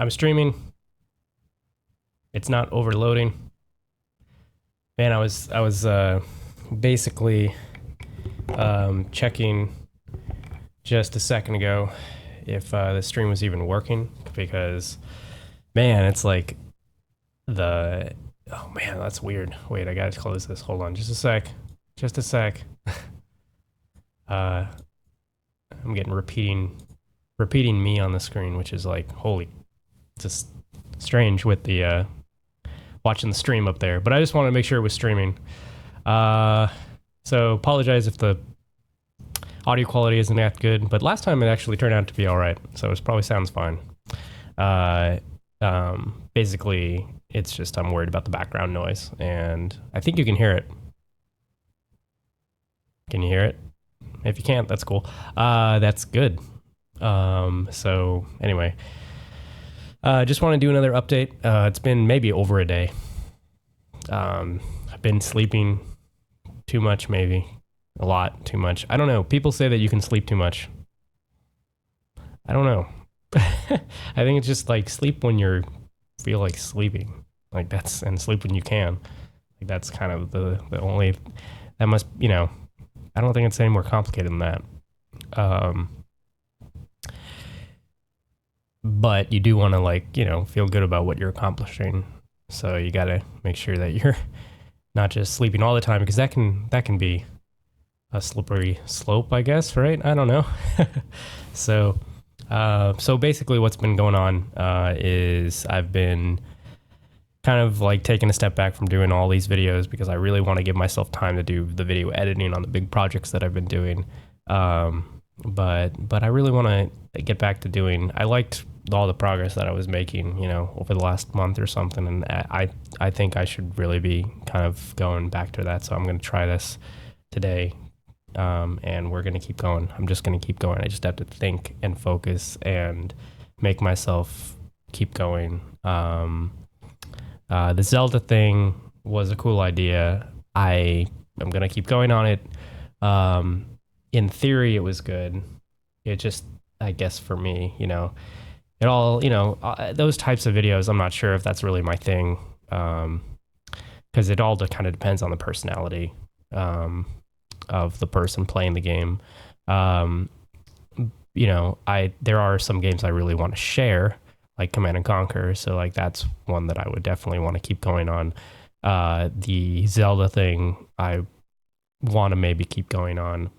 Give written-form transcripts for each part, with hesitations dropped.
I'm streaming. It's not overloading. Man, I was basically checking just a second ago if the stream was even working because man, it's like the oh man, that's weird. Wait, I gotta close this. Hold on, just a sec. Just a sec. uh, I'm getting repeating me on the screen, which is like holy, just strange with the watching the stream up there. But I just wanted to make sure it was streaming. So apologize if the audio quality isn't that good, but last time it actually turned out to be all right. So it probably sounds fine. Basically, it's just I'm worried about the background noise, and I think you can hear it. Can you hear it? If you can't, that's cool. That's good. So anyway, just want to do another update. It's been maybe over a day. I've been sleeping too much, maybe a lot too much. I don't know. People say that you can sleep too much. I don't know. I think it's just like sleep when you feel like sleeping, like that's, and sleep when you can. Like that's kind of the only, that must, I don't think it's any more complicated than that. But you do want to feel good about what you're accomplishing. So you got to make sure that you're not just sleeping all the time, because that can be a slippery slope, I guess, right? I don't know. So basically what's been going on is I've been kind of like taking a step back from doing all these videos because I really want to give myself time to do the video editing on the big projects that I've been doing. But I really want to get back to doing, I liked all the progress that I was making, over the last month or something. And I think I should really be kind of going back to that. So I'm going to try this today. And we're going to keep going. I'm just going to keep going. I just have to think and focus and make myself keep going. The Zelda thing was a cool idea. I am going to keep going on it. In theory, it was good. It just, I guess for me, it all, those types of videos, I'm not sure if that's really my thing. Because it all kind of depends on the personality of the person playing the game. There are some games I really want to share, like Command and Conquer. So like that's one that I would definitely want to keep going on. The Zelda thing, I want to maybe keep going on.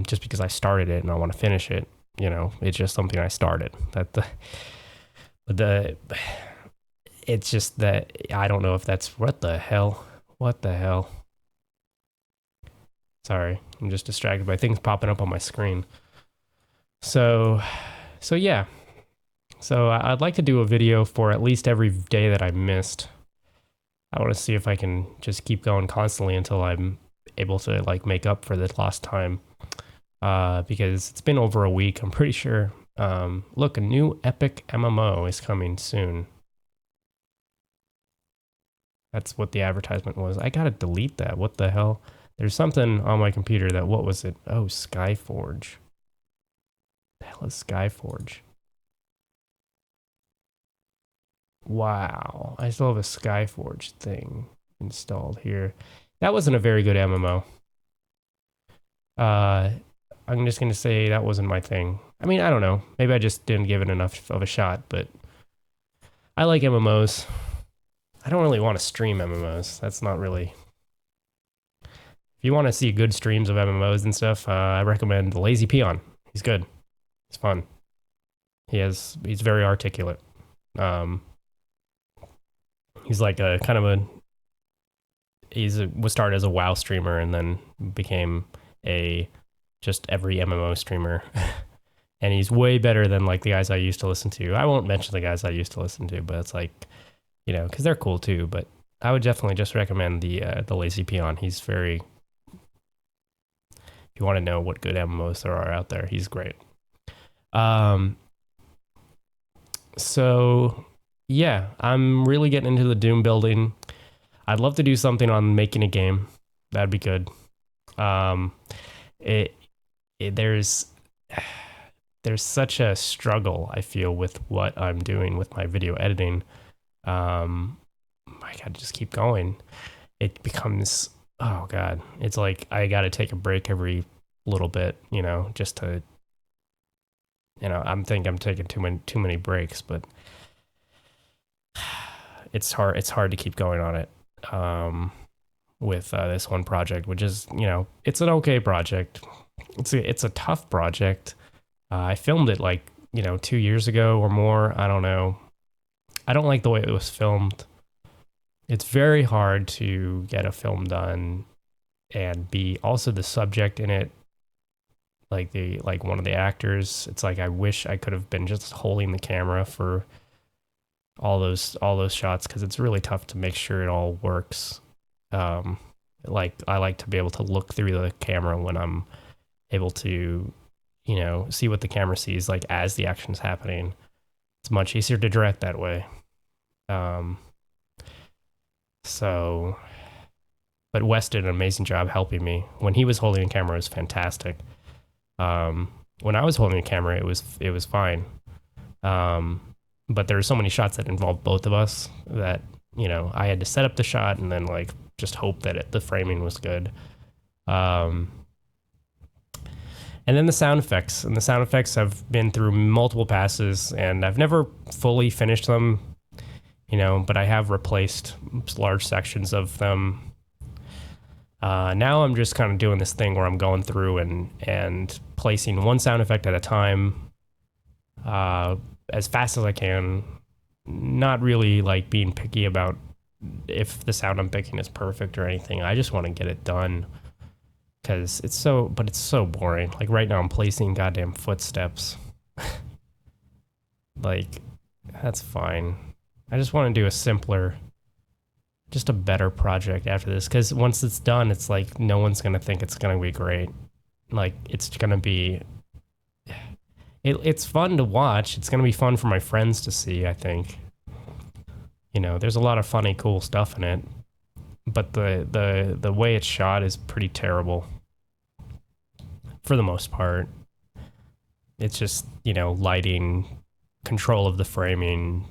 Just because I started it and I want to finish it, it's just something I started. It's just that I don't know if that's what the hell. Sorry, I'm just distracted by things popping up on my screen. So yeah. So I'd like to do a video for at least every day that I missed. I want to see if I can just keep going constantly until I'm able to make up for this lost time. Because it's been over a week, I'm pretty sure. Look, a new epic MMO is coming soon. That's what the advertisement was. I gotta delete that. What the hell? There's something on my computer that, what was it? Oh, Skyforge. The hell is Skyforge? Wow, I still have a Skyforge thing installed here. That wasn't a very good MMO. I'm just going to say that wasn't my thing. I mean, I don't know. Maybe I just didn't give it enough of a shot, but I like MMOs. I don't really want to stream MMOs. That's not really... If you want to see good streams of MMOs and stuff, I recommend The Lazy Peon. He's good. He's fun. He's very articulate. He's like a kind of a... was started as a WoW streamer and then became just every MMO streamer. And he's way better than the guys I used to listen to. I won't mention the guys I used to listen to, but it's because they're cool too. But I would definitely just recommend the Lazy Peon. He's very... If you want to know what good MMOs there are out there, he's great. So yeah, I'm really getting into the Doom building. I'd love to do something on making a game. That'd be good. There's there's such a struggle I feel with what I'm doing with my video editing. I gotta just keep going. It becomes, oh God, it's like I gotta take a break every little bit, just to, I'm taking too many breaks, but it's hard to keep going on it. With this one project, which is, it's an okay project. It's a tough project. I filmed it like, 2 years ago or more. I don't know. I don't like the way it was filmed. It's very hard to get a film done and be also the subject in it, like one of the actors. It's like I wish I could have been just holding the camera for all those shots, because it's really tough to make sure it all works. Like I like to be able to look through the camera when I'm able to, see what the camera sees, like as the action's happening. It's much easier to direct that way. But Wes did an amazing job helping me. When he was holding a camera, it was fantastic. When I was holding a camera, it was fine. But there were so many shots that involved both of us that, I had to set up the shot and then like just hope that the framing was good. And then the sound effects. And the sound effects have been through multiple passes, and I've never fully finished them, but I have replaced large sections of them. Now I'm just kind of doing this thing where I'm going through and placing one sound effect at a time, as fast as I can, not really like being picky about if the sound I'm picking is perfect or anything. I just want to get it done, because it's so boring. Like right now I'm placing goddamn footsteps. Like, that's fine. I just want to do just a better project after this, because once it's done, it's like no one's going to think it's going to be great. Like, it's going to be... It's fun to watch. It's going to be fun for my friends to see, I think. There's a lot of funny, cool stuff in it. But the way it's shot is pretty terrible. For the most part. It's just, lighting, control of the framing,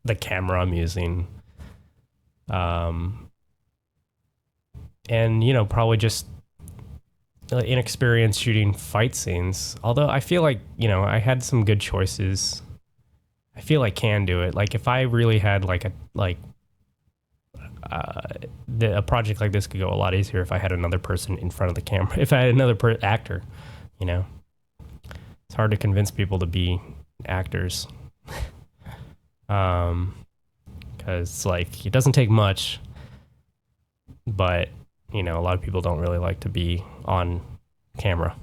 the camera I'm using. And, probably just inexperienced shooting fight scenes. Although I feel like, I had some good choices. I feel I can do it. Like if I really had a project like this could go a lot easier if I had another person in front of the camera. If I had another actor, it's hard to convince people to be actors. Because like it doesn't take much, but a lot of people don't really like to be on camera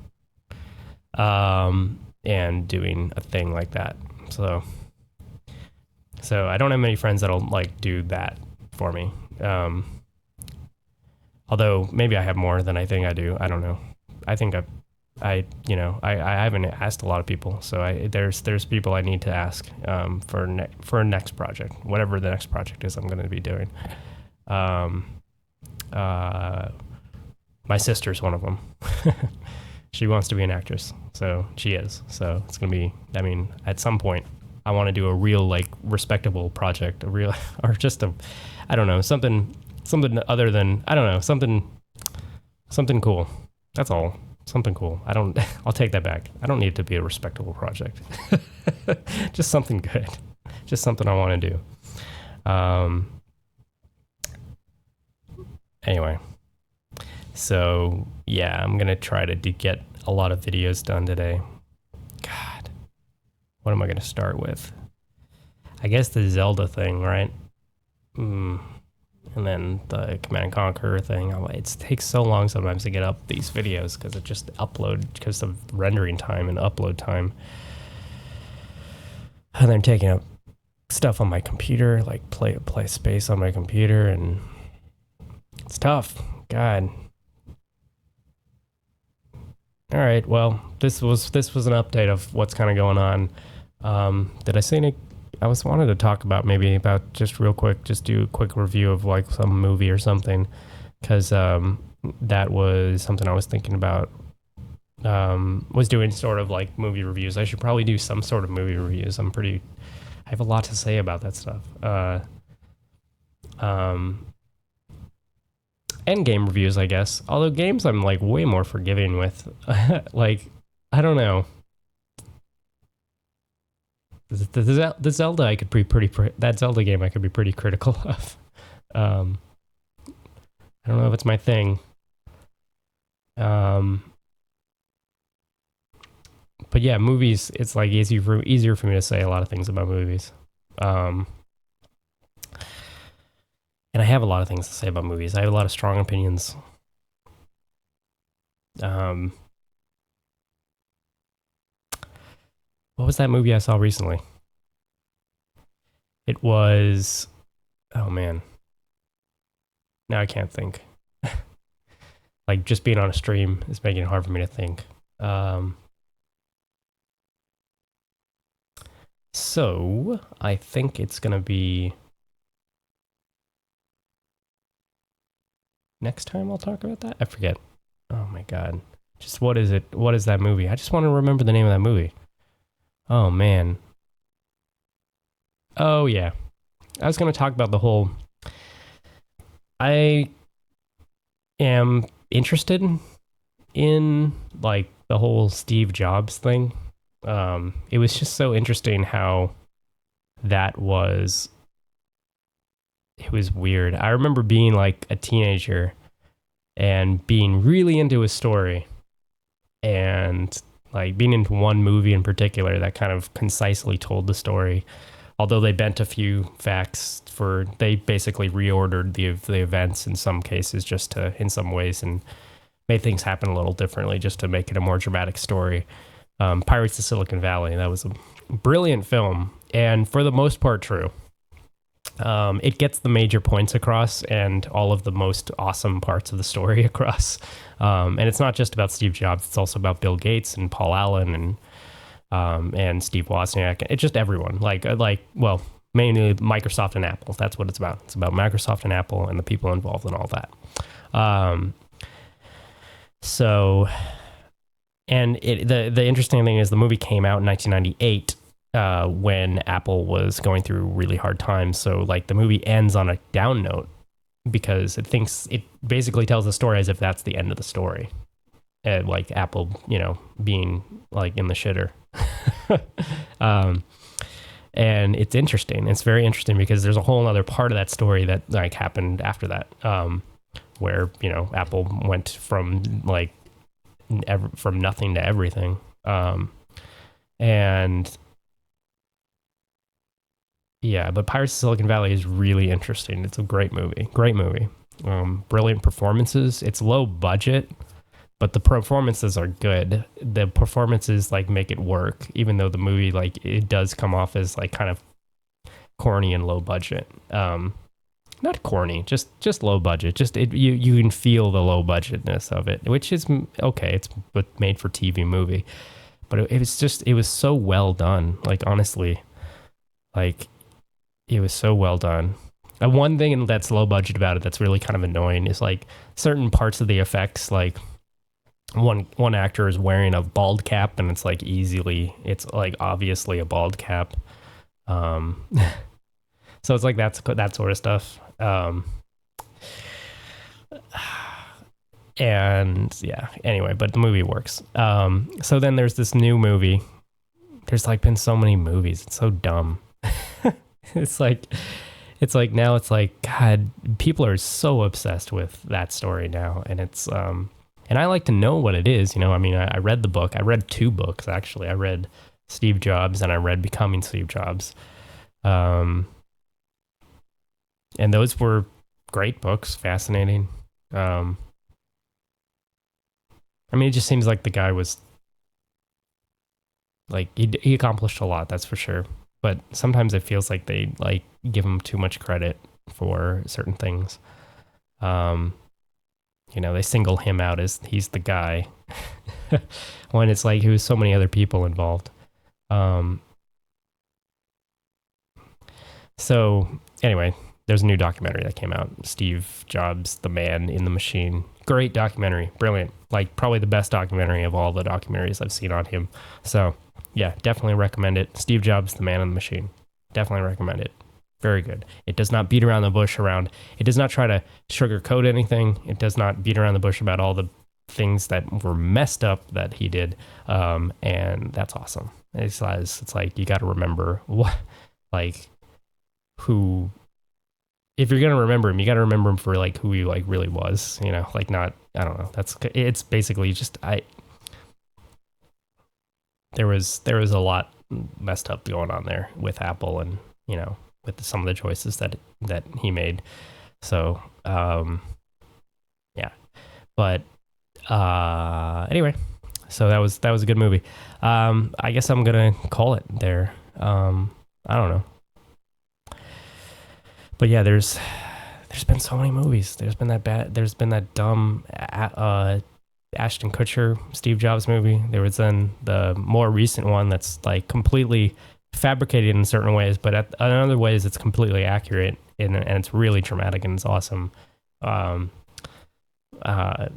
and doing a thing like that. So I don't have many friends that'll like do that for me. Although maybe I have more than I think I do. I don't know. I think I haven't asked a lot of people, so there's people I need to ask for a next project, whatever the next project is I'm going to be doing. My sister's one of them. She wants to be an actress, so she is. So it's going to be, at some point I want to do a real like respectable project, or just I don't know, something other than, I don't know, something cool. That's all. Something cool. I'll take that back. I don't need it to be a respectable project. Just something good. Just something I want to do. Anyway. So, yeah, I'm going to try to get a lot of videos done today. God. What am I going to start with? I guess the Zelda thing, right? And then the Command and Conquer thing. It takes so long sometimes to get up these videos because it just because of rendering time and upload time. And then taking up stuff on my computer, like play space on my computer, and it's tough. God. All right, well, this was an update of what's kind of going on. Did I say any? I wanted to talk about just real quick, just do a quick review of like some movie or something, because that was something I was thinking about was doing sort of like movie reviews. I should probably do some sort of movie reviews. I have a lot to say about that stuff. Um, and game reviews, I guess. Although games, I'm like way more forgiving with. Like, I don't know. The Zelda, I could be that Zelda game I could be pretty critical of. Um, I don't know if it's my thing. Um, but yeah, movies. It's like easier for me to say a lot of things about movies. Um, and I have a lot of things to say about movies. I have a lot of strong opinions. Um, what was that movie I saw recently? It was, oh man, now I can't think. Like just being on a stream is making it hard for me to think. So I think it's gonna be next time I'll talk about that. I forget. Oh my god. Just what is it? What is that movie? I just want to remember the name of that movie. Oh man. Oh yeah. I was gonna talk about the whole. I am interested in like the whole Steve Jobs thing. It was just so interesting how that was. It was weird. I remember being like a teenager and being really into his story and like being into one movie in particular that kind of concisely told the story. Although they bent a few facts they basically reordered the events in some cases just to, in some ways, and made things happen a little differently just to make it a more dramatic story. Pirates of Silicon Valley, that was a brilliant film and for the most part true. It gets the major points across and all of the most awesome parts of the story across. And it's not just about Steve Jobs; it's also about Bill Gates and Paul Allen and Steve Wozniak. It's just everyone. Well, mainly Microsoft and Apple. That's what it's about. It's about Microsoft and Apple and the people involved in all that. The interesting thing is the movie came out in 1998. When Apple was going through really hard times. So like the movie ends on a down note because it basically tells the story as if that's the end of the story. And like Apple, being like in the shitter. And it's interesting. It's very interesting because there's a whole other part of that story that like happened after that, where, Apple went from like from nothing to everything. And yeah, but Pirates of Silicon Valley is really interesting. It's a great movie. Great movie. Brilliant performances. It's low budget, but the performances are good. The performances like make it work, even though the movie like it does come off as like kind of corny and low budget. Not corny, just low budget. Just you can feel the low budgetness of it, which is okay. It's made for TV movie, but it was so well done. Like honestly, like. It was so well done. And one thing that's low budget about it that's really kind of annoying is like certain parts of the effects, like one actor is wearing a bald cap and it's like obviously a bald cap. So it's like that sort of stuff. And yeah, anyway, but the movie works. So then there's this new movie. There's like been so many movies. It's so dumb. It's like now it's like, God, people are so obsessed with that story now. And it's, and I like to know what it is. I mean, I read the book. I read 2 books, actually. I read Steve Jobs and I read Becoming Steve Jobs. And those were great books, fascinating. I mean, it just seems like the guy was like, he accomplished a lot, that's for sure. But sometimes it feels like they like give him too much credit for certain things. They single him out as he's the guy when it's like there was so many other people involved. So anyway, there's a new documentary that came out. Steve Jobs, the Man in the Machine, Great documentary, brilliant. Like probably the best documentary of all the documentaries I've seen on him. So yeah, definitely recommend it. Steve Jobs, the man in the machine. Definitely recommend it. Very good. It does not beat around the bush around. It does not try to sugarcoat anything. It does not beat around the bush about all the things that were messed up that he did. And that's awesome. It's like you got to remember what, like, who. If you're gonna remember him, you got to remember him for like who he like really was. You know, like not. I don't know. It's basically just There was a lot messed up going on there with Apple and with some of the choices that he made. So yeah, but anyway, so that was a good movie. I guess I'm gonna call it there. I don't know, but yeah, there's been so many movies. There's been that dumb Ashton Kutcher Steve Jobs movie. There was then the more recent one that's like completely fabricated in certain ways, but in other ways it's completely accurate and it's really traumatic and it's awesome.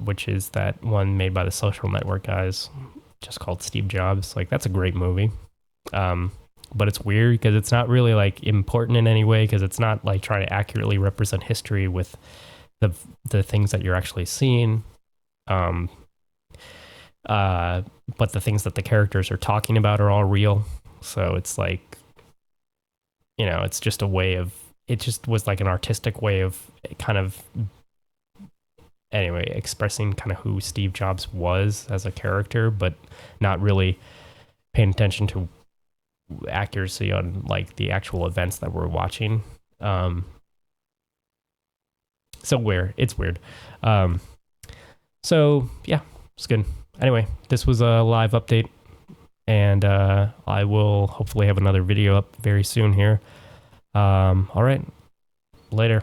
Which is that one made by the Social Network guys, just called Steve Jobs. Like that's a great movie. But it's weird because it's not really like important in any way because it's not like trying to accurately represent history with the things that you're actually seeing. But the things that the characters are talking about are all real. So it's like, it's just it just was like an artistic way of kind of, anyway, expressing kind of who Steve Jobs was as a character, but not really paying attention to accuracy on like the actual events that we're watching. So weird. It's weird. So yeah, it's good. Anyway, this was a live update, and I will hopefully have another video up very soon here. All right, later.